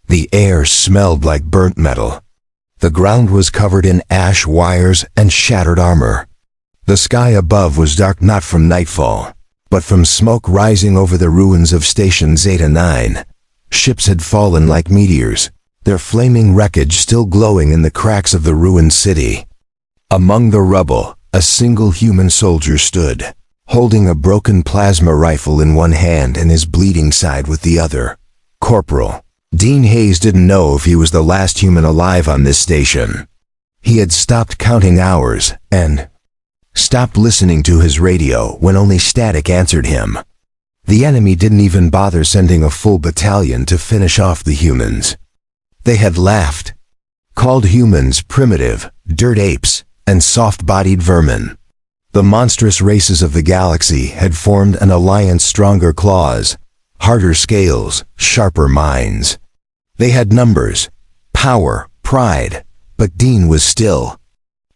The air smelled like burnt metal. The ground was covered in ash wires and shattered armor. The sky above was dark not from nightfall, but from smoke rising over the ruins of Station Zeta 9. Ships had fallen like meteors, their flaming wreckage still glowing in the cracks of the ruined city. Among the rubble, a single human soldier stood, holding a broken plasma rifle in one hand and his bleeding side with the other. Corporal Dean Hayes didn't know if he was the last human alive on this station. He had stopped counting hours and stopped listening to his radio when only static answered him. The enemy didn't even bother sending a full battalion to finish off the humans. They had laughed, called humans primitive, dirt apes, and soft-bodied vermin. The monstrous races of the galaxy had formed an alliance: stronger claws, harder scales, sharper minds. They had numbers, power, pride, but Dean was still.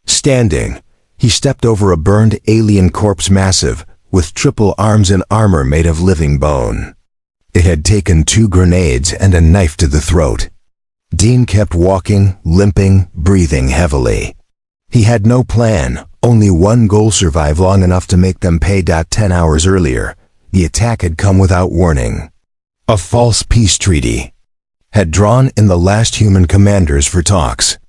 Standing, he stepped over a burned alien corpse, massive, with triple arms and armor made of living bone. It had taken 2 grenades and a knife to the throat. Dean kept walking, limping, breathing heavily. He had no plan, only one goal: survive long enough to make them pay. 10 hours earlier, the attack had come without warning. A false peace treaty had drawn in the last human commanders for talks.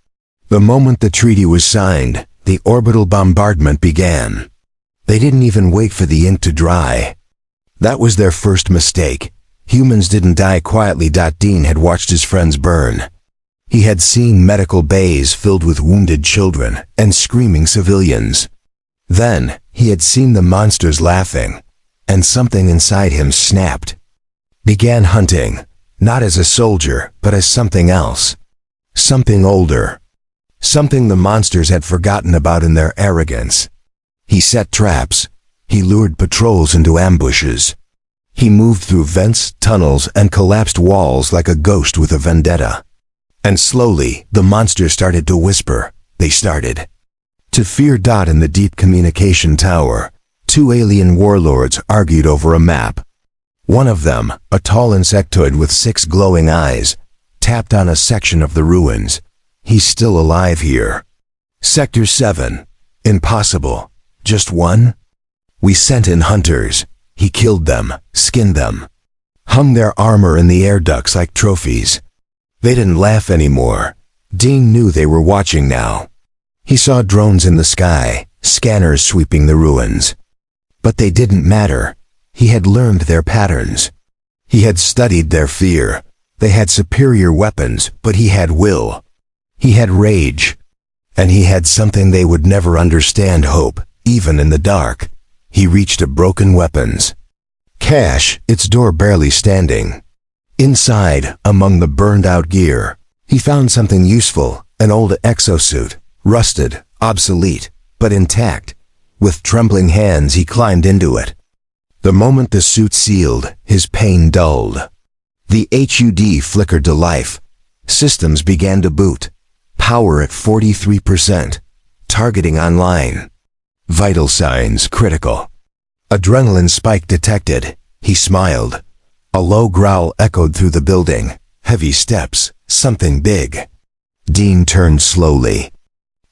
The moment the treaty was signed, the orbital bombardment began. They didn't even wait for the ink to dry. That was their first mistake. Humans didn't die quietly. Dean had watched his friends burn. He had seen medical bays filled with wounded children and screaming civilians. Then, he had seen the monsters laughing, and something inside him snapped. Began hunting, not as a soldier, but as something else. Something older. Something the monsters had forgotten about in their arrogance. He set traps. He lured patrols into ambushes. He moved through vents, tunnels, and collapsed walls like a ghost with a vendetta. And slowly, the monsters started to whisper. They started to fear. In the deep communication tower, 2 alien warlords argued over a map. One of them, a tall insectoid with 6 glowing eyes, tapped on a section of the ruins. He's still alive here. Sector 7. Impossible. Just one? We sent in hunters. He killed them, skinned them, hung their armor in the air ducts like trophies. They didn't laugh anymore. Dean knew they were watching now. He saw drones in the sky, scanners sweeping the ruins. But they didn't matter. He had learned their patterns. He had studied their fear. They had superior weapons, but he had will. He had rage. And he had something they would never understand: hope, even in the dark. He reached a broken weapons cache, its door barely standing. Inside, among the burned-out gear, he found something useful: an old exosuit, rusted, obsolete, but intact. With trembling hands, he climbed into it. The moment the suit sealed, his pain dulled. The HUD flickered to life. Systems began to boot. Power at 43%. Targeting online. Vital signs critical. Adrenaline spike detected. He smiled. A low growl echoed through the building. Heavy steps. Something big. Dean turned slowly.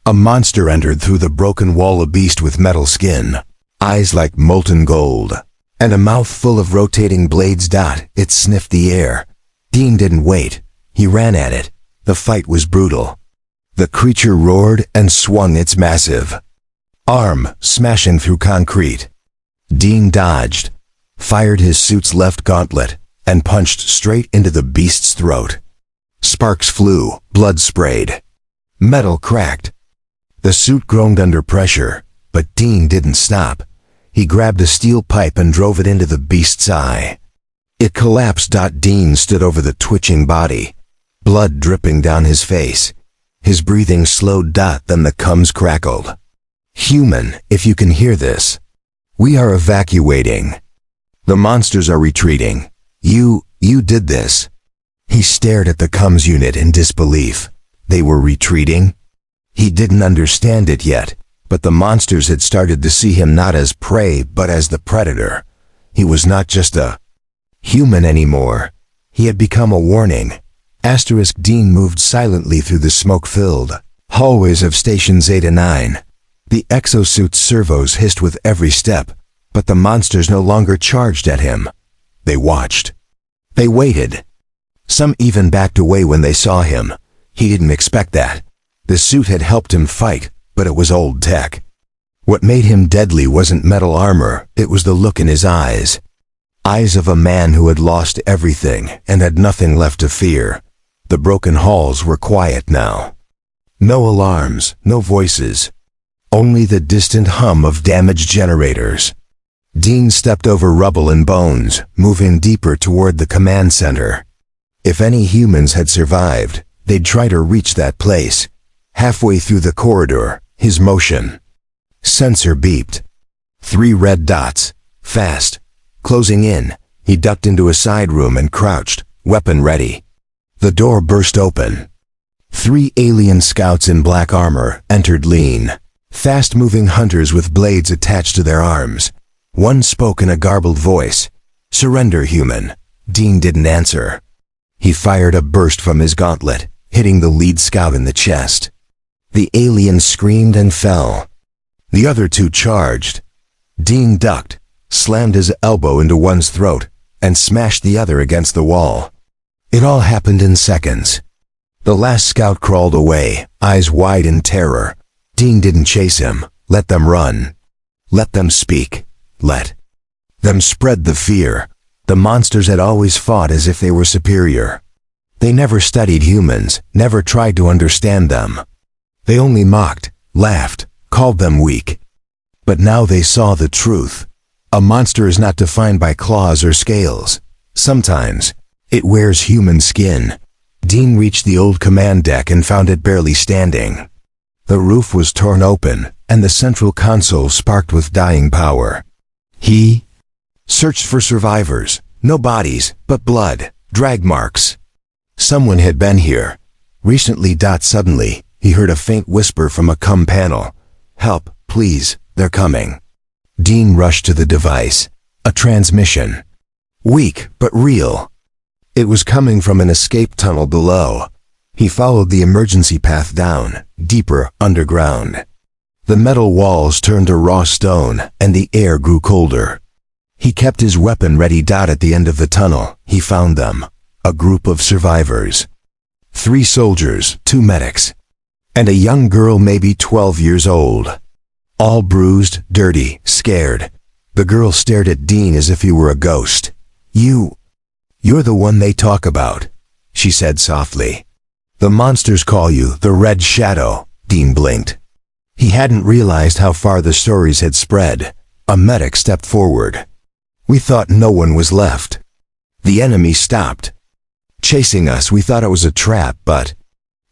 A monster entered through the broken wall, a beast with metal skin, eyes like molten gold, and a mouth full of rotating blades. It sniffed the air. Dean didn't wait. He ran at it. The fight was brutal. The creature roared and swung its massive arm, smashing through concrete. Dean dodged, fired his suit's left gauntlet, and punched straight into the beast's throat. Sparks flew, blood sprayed. Metal cracked. The suit groaned under pressure, but Dean didn't stop. He grabbed a steel pipe and drove it into the beast's eye. It collapsed. Dean stood over the twitching body, blood dripping down his face. His breathing slowed. Then the cums crackled. Human, if you can hear this. We are evacuating. The monsters are retreating. You did this. He stared at the cums unit in disbelief. They were retreating? He didn't understand it yet, but the monsters had started to see him not as prey but as the predator. He was not just a human anymore. He had become a warning, Dean moved silently through the smoke-filled hallways of stations 8 and 9. The exosuit's servos hissed with every step, but the monsters no longer charged at him. They watched. They waited. Some even backed away when they saw him. He didn't expect that. The suit had helped him fight, but it was old tech. What made him deadly wasn't metal armor, it was the look in his eyes. Eyes of a man who had lost everything and had nothing left to fear. The broken halls were quiet now. No alarms, no voices. Only the distant hum of damaged generators. Dean stepped over rubble and bones, moving deeper toward the command center. If any humans had survived, they'd try to reach that place. Halfway through the corridor, his motion. Sensor beeped. 3 red dots. Fast. Closing in, he ducked into a side room and crouched, weapon ready. The door burst open. 3 alien scouts in black armor entered lean, fast-moving hunters with blades attached to their arms. One spoke in a garbled voice. "Surrender, human." Dean didn't answer. He fired a burst from his gauntlet, hitting the lead scout in the chest. The alien screamed and fell. The other 2 charged. Dean ducked, slammed his elbow into one's throat, and smashed the other against the wall. It all happened in seconds. The last scout crawled away, eyes wide in terror. Dean didn't chase him. Let them run. Let them speak. Let them spread the fear. The monsters had always fought as if they were superior. They never studied humans, never tried to understand them. They only mocked, laughed, called them weak. But now they saw the truth. A monster is not defined by claws or scales. Sometimes, it wears human skin. Dean reached the old command deck and found it barely standing. The roof was torn open, and the central console sparked with dying power. He searched for survivors. No bodies, but blood, drag marks. Someone had been here. Recently. Suddenly, he heard a faint whisper from a COM panel. "Help, please, they're coming." Dean rushed to the device. A transmission. Weak, but real. It was coming from an escape tunnel below. He followed the emergency path down, deeper underground. The metal walls turned to raw stone, and the air grew colder. He kept his weapon ready. At the end of the tunnel, he found them. A group of survivors. 3 soldiers, 2 medics, and a young girl maybe 12 years old. All bruised, dirty, scared. The girl stared at Dean as if he were a ghost. You're the one they talk about," she said softly. "The monsters call you the Red Shadow." Dean blinked. He hadn't realized how far the stories had spread. A medic stepped forward. "We thought no one was left. The enemy stopped chasing us. We thought it was a trap, but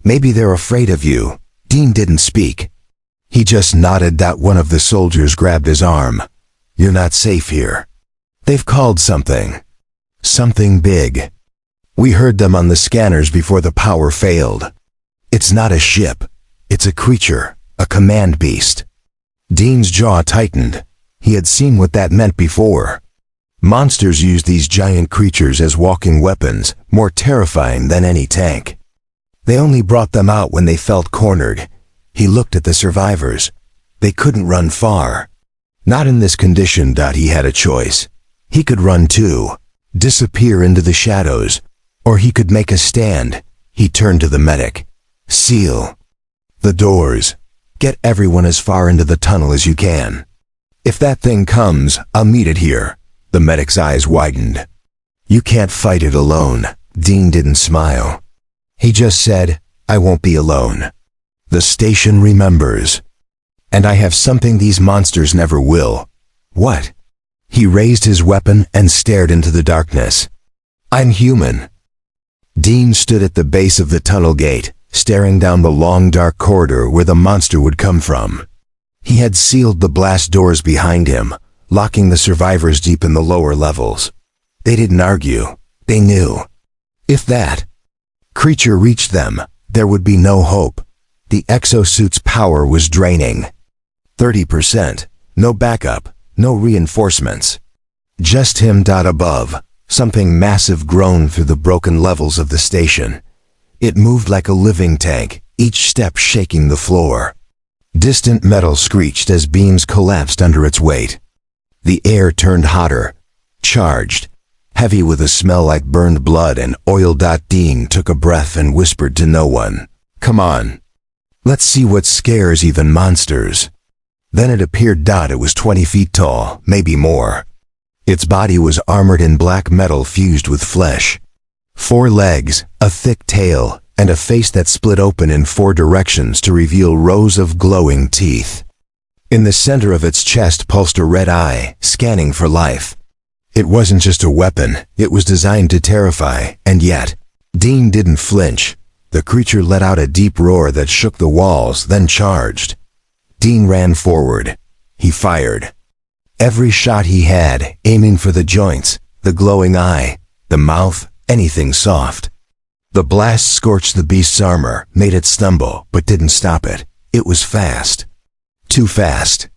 maybe they're afraid of you." Dean didn't speak. He just nodded. One of the soldiers grabbed his arm. "You're not safe here. They've called something. Something big. We heard them on the scanners before the power failed. It's not a ship. It's a creature, a command beast." Dean's jaw tightened. He had seen what that meant before. Monsters used these giant creatures as walking weapons, more terrifying than any tank. They only brought them out when they felt cornered. He looked at the survivors. They couldn't run far. Not in this condition. He had a choice. He could run too, disappear into the shadows, or he could make a stand. He turned to the medic. "Seal the doors. Get everyone as far into the tunnel as you can. If that thing comes, I'll meet it here." The medic's eyes widened. "You can't fight it alone." Dean didn't smile. He just said, "I won't be alone. The station remembers. And I have something these monsters never will." "What?" He raised his weapon and stared into the darkness. "I'm human." Dean stood at the base of the tunnel gate, staring down the long dark corridor where the monster would come from. He had sealed the blast doors behind him, locking the survivors deep in the lower levels. They didn't argue. They knew. If that creature reached them, there would be no hope. The exosuit's power was draining. 30%. No backup, no reinforcements. Just him. Above, something massive groaned through the broken levels of the station. It moved like a living tank, each step shaking the floor. Distant metal screeched as beams collapsed under its weight. The air turned hotter, charged, heavy with a smell like burned blood and oil. Dean took a breath and whispered to no one, "Come on. Let's see what scares even monsters." Then it appeared. It was 20 feet tall, maybe more. Its body was armored in black metal fused with flesh. 4 legs, a thick tail, and a face that split open in 4 directions to reveal rows of glowing teeth. In the center of its chest pulsed a red eye, scanning for life. It wasn't just a weapon, it was designed to terrify, and yet, Dean didn't flinch. The creature let out a deep roar that shook the walls, then charged. Dean ran forward. He fired. Every shot he had, aiming for the joints, the glowing eye, the mouth, anything soft. The blast scorched the beast's armor, made it stumble, but didn't stop it. It was fast. Too fast.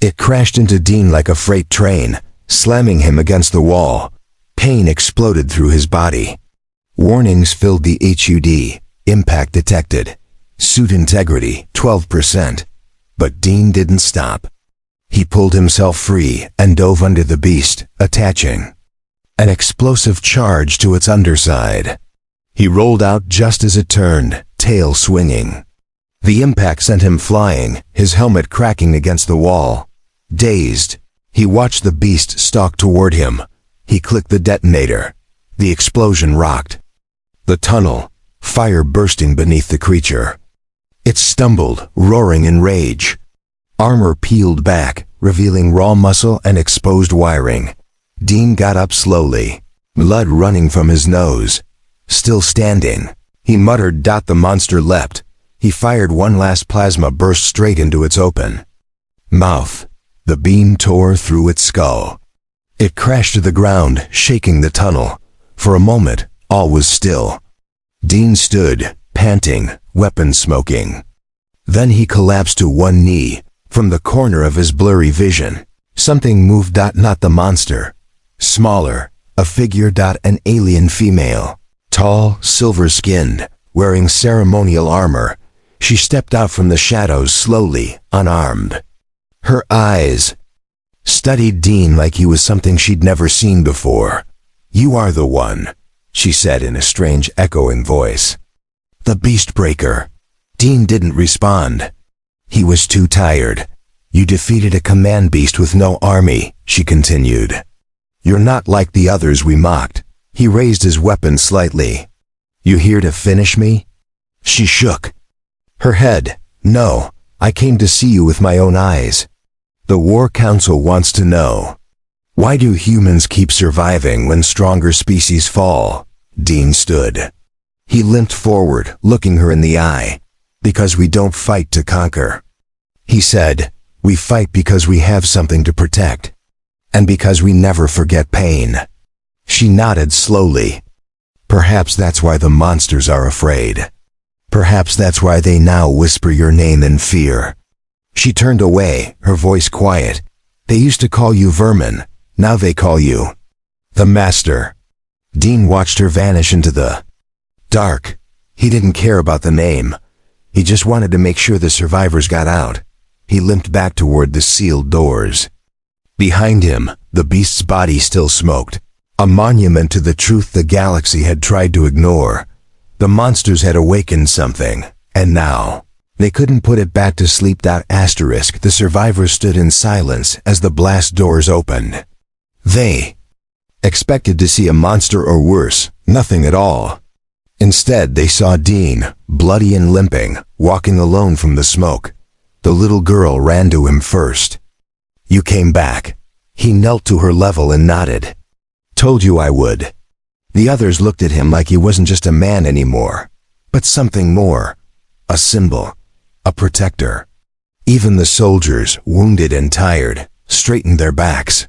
It crashed into Dean like a freight train, slamming him against the wall. Pain exploded through his body. Warnings filled the HUD. Impact detected. Suit integrity, 12%. But Dean didn't stop. He pulled himself free and dove under the beast, attaching an explosive charge to its underside. He rolled out just as it turned, tail swinging. The impact sent him flying, his helmet cracking against the wall. Dazed, he watched the beast stalk toward him. He clicked the detonator. The explosion rocked. The tunnel, fire bursting beneath the creature. It stumbled, roaring in rage. Armor peeled back, revealing raw muscle and exposed wiring. Dean got up slowly, blood running from his nose. Still standing, he muttered. The monster leapt. He fired one last plasma burst straight into its open mouth. The beam tore through its skull. It crashed to the ground, shaking the tunnel. For a moment, all was still. Dean stood, panting, weapon smoking. Then he collapsed to one knee. From the corner of his blurry vision, something moved. Not the monster. Smaller, a figure. An alien female. Tall, silver-skinned, wearing ceremonial armor. She stepped out from the shadows slowly, unarmed. Her eyes studied Dean like he was something she'd never seen before. "You are the one," she said in a strange, echoing voice. "The Beastbreaker." Dean didn't respond. He was too tired. "You defeated a command beast with no army," she continued. "You're not like the others we mocked." He raised his weapon slightly. "You here to finish me?" She shook her head. "No, I came to see you with my own eyes. The War Council wants to know, why do humans keep surviving when stronger species fall?" Dean stood. He limped forward, looking her in the eye. "Because we don't fight to conquer," he said. "We fight because we have something to protect. And because we never forget pain." She nodded slowly. "Perhaps that's why the monsters are afraid. Perhaps that's why they now whisper your name in fear." She turned away, her voice quiet. "They used to call you vermin. Now they call you the Master." Dean watched her vanish into the dark. He didn't care about the name. He just wanted to make sure the survivors got out. He limped back toward the sealed doors. Behind him, the beast's body still smoked, a monument to the truth the galaxy had tried to ignore. The monsters had awakened something, and now they couldn't put it back to sleep. The survivors stood in silence as the blast doors opened. They expected to see a monster or worse, nothing at all. Instead, they saw Dean, bloody and limping, walking alone from the smoke. The little girl ran to him first. "You came back." He knelt to her level and nodded. "Told you I would." The others looked at him like he wasn't just a man anymore, but something more. A symbol. A protector. Even the soldiers, wounded and tired, straightened their backs.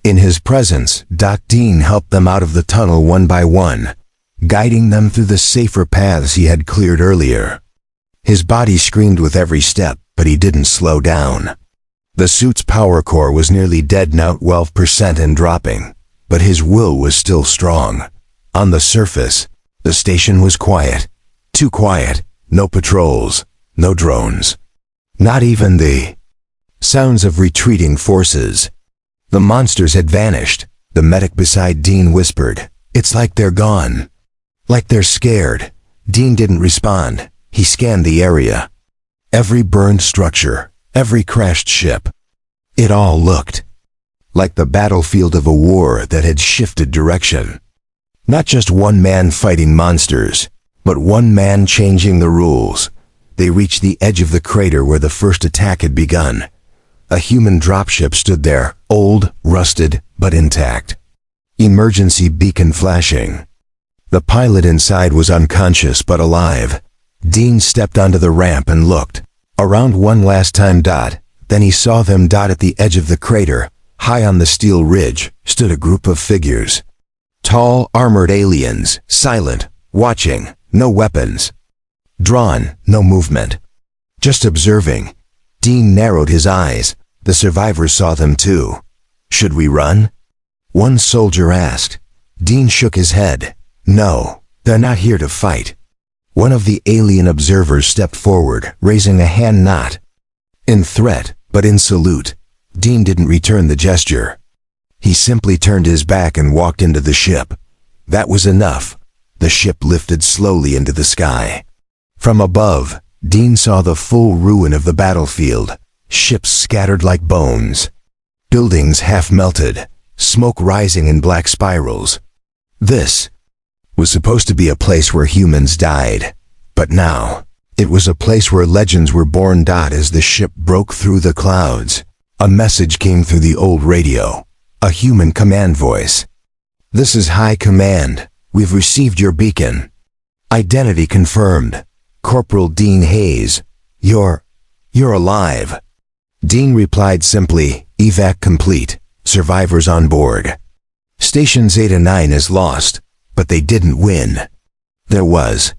In his presence, Dean helped them out of the tunnel one by one, guiding them through the safer paths he had cleared earlier. His body screamed with every step, but he didn't slow down. The suit's power core was nearly dead now, 12% and dropping, but his will was still strong. On the surface, the station was quiet, Too quiet, no patrols, no drones. Not even the sounds of retreating forces. The monsters had vanished. The medic beside Dean whispered, "It's like they're gone. Like they're scared." Dean didn't respond. He scanned the area. Every burned structure, every crashed ship. It all looked like the battlefield of a war that had shifted direction. Not just one man fighting monsters, but one man changing the rules. They reached the edge of the crater where the first attack had begun. A human dropship stood there, old, rusted, but intact. Emergency beacon flashing. The pilot inside was unconscious but alive. Dean stepped onto the ramp and looked around one last time. Then he saw them. At the edge of the crater, high on the steel ridge, stood a group of figures. Tall, armored aliens, silent, watching, no weapons. Drawn, no movement. Just observing. Dean narrowed his eyes. The survivors saw them too. "Should we run?" one soldier asked. Dean shook his head. "No, they're not here to fight." One of the alien observers stepped forward, raising a hand not in threat, but in salute. Dean didn't return the gesture. He simply turned his back and walked into the ship. That was enough. The ship lifted slowly into the sky. From above, Dean saw the full ruin of the battlefield. Ships scattered like bones. Buildings half melted, smoke rising in black spirals. This was supposed to be a place where humans died. But now, it was a place where legends were born. As the ship broke through the clouds, a message came through the old radio. A human command voice. "This is High Command. We've received your beacon. Identity confirmed. Corporal Dean Hayes. You're alive." Dean replied simply, "Evac complete. Survivors on board. Station Zeta 9 is lost, but they didn't win." There was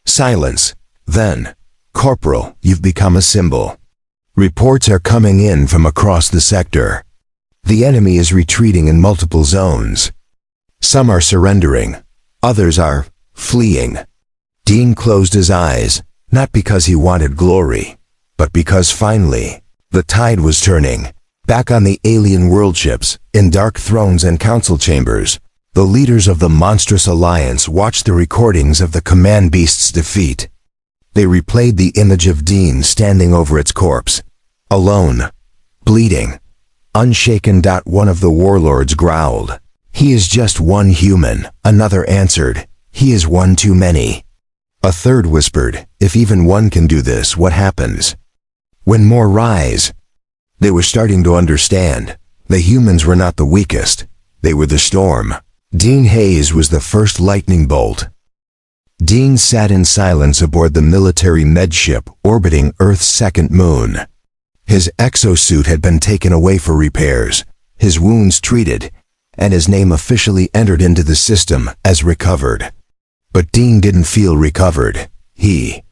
silence. Then, "Corporal, you've become a symbol. Reports are coming in from across the sector. The enemy is retreating in multiple zones. Some are surrendering. Others are fleeing." Dean closed his eyes, not because he wanted glory, but because finally, the tide was turning. Back on the alien world ships, in dark thrones and council chambers, the leaders of the monstrous alliance watched the recordings of the command beast's defeat. They replayed the image of Dean standing over its corpse, alone, bleeding, unshaken. One of the warlords growled, "He is just one human." Another answered, "He is one too many." A third whispered, "If even one can do this, what happens when more rise?" They were starting to understand. The humans were not the weakest. They were the storm. Dean Hayes was the first lightning bolt. Dean sat in silence aboard the military medship orbiting Earth's second moon. His exosuit had been taken away for repairs, his wounds treated, and his name officially entered into the system as recovered. But Dean didn't feel recovered. He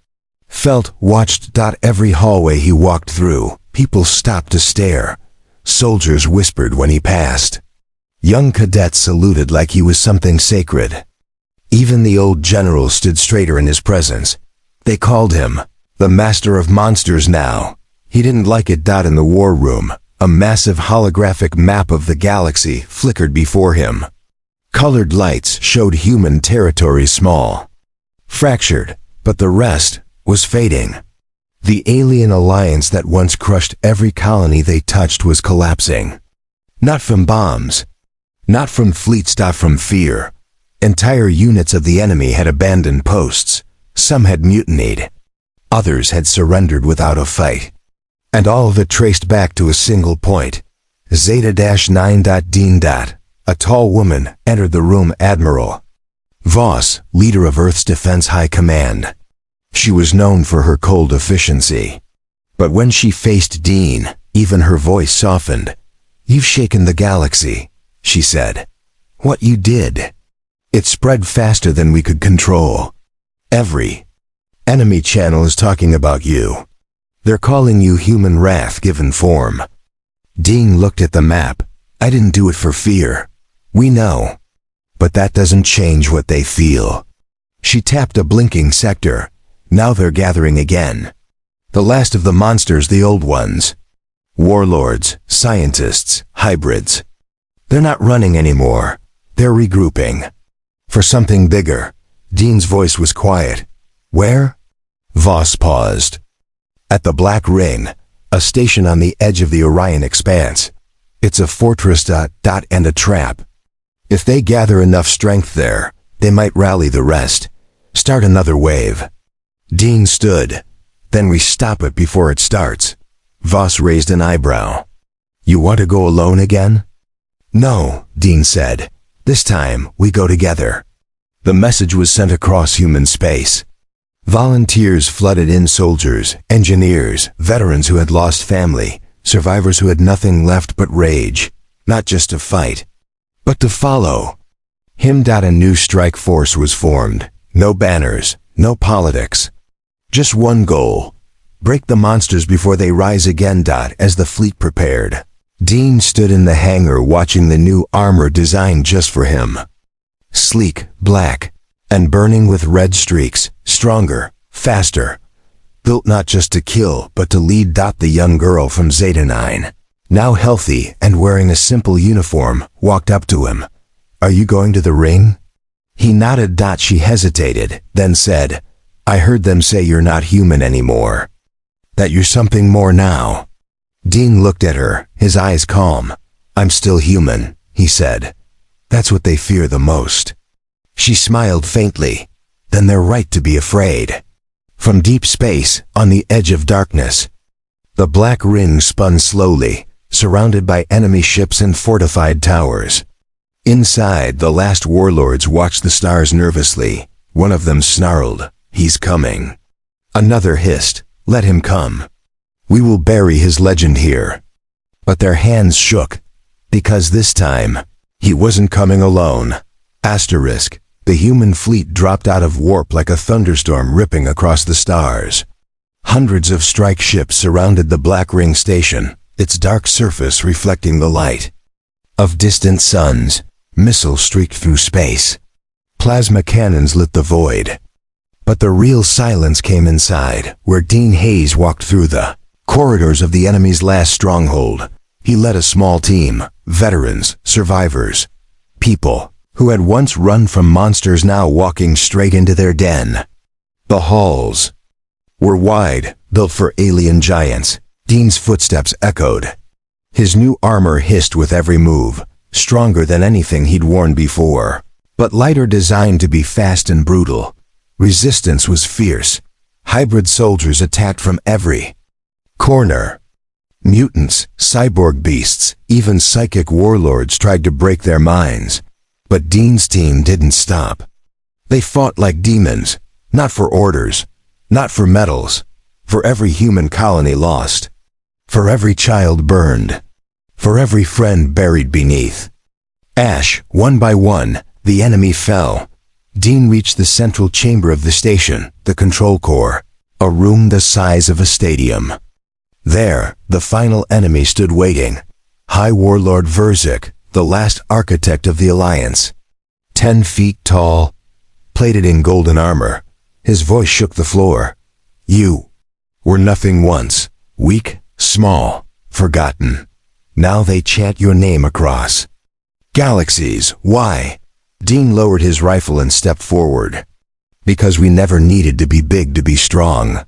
felt watched. Every hallway he walked through, people stopped to stare. Soldiers whispered when he passed. Young cadets saluted like he was something sacred. Even the old general stood straighter in his presence. They called him the Master of Monsters now. He didn't like it. In the war room, a massive holographic map of the galaxy flickered before him. Colored lights showed human territory small, fractured, but the rest was fading. The alien alliance that once crushed every colony they touched was collapsing. Not from bombs, not from fleets, from fear. Entire units of the enemy had abandoned posts. Some had mutinied. Others had surrendered without a fight. And all of it traced back to a single point. Zeta-9. Dean. A tall woman entered the room. Admiral Voss, leader of Earth's Defense High Command. She was known for her cold efficiency. But when she faced Dean, even her voice softened. "You've shaken the galaxy," she said. "What you did. It spread faster than we could control. Every enemy channel is talking about you. They're calling you human wrath given form." Dean looked at the map. "I didn't do it for fear. We know. But that doesn't change what they feel. She tapped a blinking sector. Now they're gathering again. The last of the monsters, the old ones. Warlords, scientists, hybrids. They're not running anymore. They're regrouping. For something bigger. Dean's voice was quiet. Where? Voss paused. At the Black Ring, a station on the edge of the Orion Expanse. It's a fortress ... and a trap. If they gather enough strength there, they might rally the rest. Start another wave. Dean stood. Then we stop it before it starts. Voss raised an eyebrow. You want to go alone again? No, Dean said. This time, we go together. The message was sent across human space. Volunteers flooded in, soldiers, engineers, veterans who had lost family, survivors who had nothing left but rage, not just to fight, but to follow. A new strike force was formed. No banners, no politics. Just one goal. Break the monsters before they rise again. As the fleet prepared, Dean stood in the hangar watching the new armor designed just for him. Sleek, black, and burning with red streaks, stronger, faster. Built not just to kill, but to lead. The young girl from Zeta 9, now healthy and wearing a simple uniform, walked up to him. Are you going to the ring? He nodded. She hesitated, then said, I heard them say you're not human anymore. That you're something more now. Dean looked at her, his eyes calm. I'm still human, he said. That's what they fear the most. She smiled faintly. Then they're right to be afraid. From deep space, on the edge of darkness, the Black Ring spun slowly, surrounded by enemy ships and fortified towers. Inside, the last warlords watched the stars nervously. One of them snarled, He's coming. Another hissed, Let him come. We will bury his legend here. But their hands shook, because this time, he wasn't coming alone. Asterisk. The human fleet dropped out of warp like a thunderstorm ripping across the stars. Hundreds of strike ships surrounded the Black Ring station, its dark surface reflecting the light of distant suns. Missiles streaked through space. Plasma cannons lit the void. But the real silence came inside, where Dean Hayes walked through the corridors of the enemy's last stronghold. He led a small team, veterans, survivors, people who had once run from monsters now walking straight into their den. The halls were wide, built for alien giants. Dean's footsteps echoed. His new armor hissed with every move, stronger than anything he'd worn before, but lighter, designed to be fast and brutal. Resistance was fierce. Hybrid soldiers attacked from every corner. Mutants, cyborg beasts, even psychic warlords tried to break their minds. But Dean's team didn't stop. They fought like demons, not for orders, not for medals, for every human colony lost, for every child burned, for every friend buried beneath ash. One by one, the enemy fell. Dean reached the central chamber of the station, the control core, a room the size of a stadium. There, the final enemy stood waiting. High Warlord Verzik, the last architect of the Alliance. 10 feet tall, plated in golden armor. His voice shook the floor. You were nothing once, weak, small, forgotten. Now they chant your name across galaxies. Why? Dean lowered his rifle and stepped forward. Because we never needed to be big to be strong.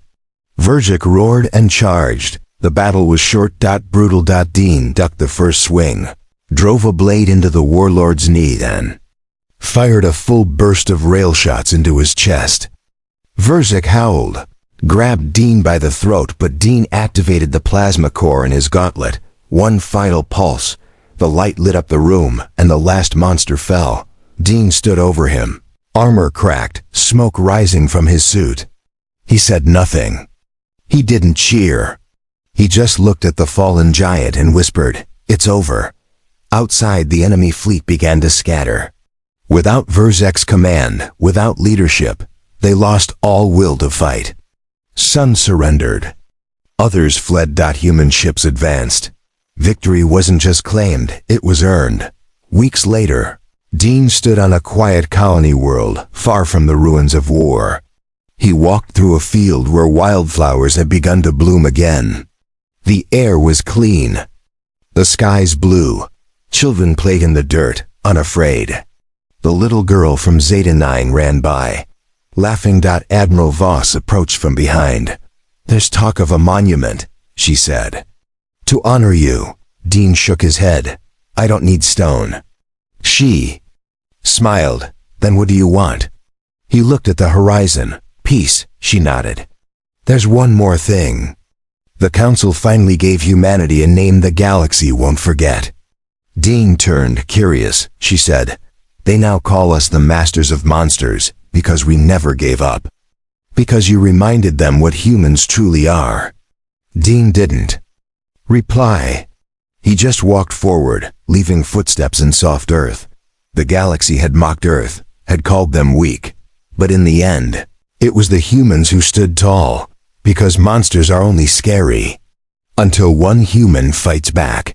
Verzik roared and charged. The battle was short. Brutal. Dean ducked the first swing, drove a blade into the warlord's knee, then fired a full burst of rail shots into his chest. Verzik howled, grabbed Dean by the throat, but Dean activated the plasma core in his gauntlet. One final pulse. The light lit up the room, and the last monster fell. Dean stood over him, armor cracked, smoke rising from his suit. He said nothing. He didn't cheer. He just looked at the fallen giant and whispered, It's over. Outside, the enemy fleet began to scatter. Without Verzik's command, without leadership, they lost all will to fight. Some surrendered. Others fled. Human ships advanced. Victory wasn't just claimed, it was earned. Weeks later, Dean stood on a quiet colony world, far from the ruins of war. He walked through a field where wildflowers had begun to bloom again. The air was clean. The skies blue. Children played in the dirt, unafraid. The little girl from Zeta 9 ran by, laughing. Admiral Voss approached from behind. "There's talk of a monument," she said. "To honor you." Dean shook his head. "I don't need stone." She smiled. "Then what do you want?" He looked at the horizon. "Peace," she nodded. "There's one more thing. The Council finally gave humanity a name the galaxy won't forget." Dean turned, curious. She said, "They now call us the Masters of Monsters because we never gave up. Because you reminded them what humans truly are." Dean didn't reply. He just walked forward, leaving footsteps in soft earth. The galaxy had mocked Earth, had called them weak. But in the end, it was the humans who stood tall, because monsters are only scary until one human fights back.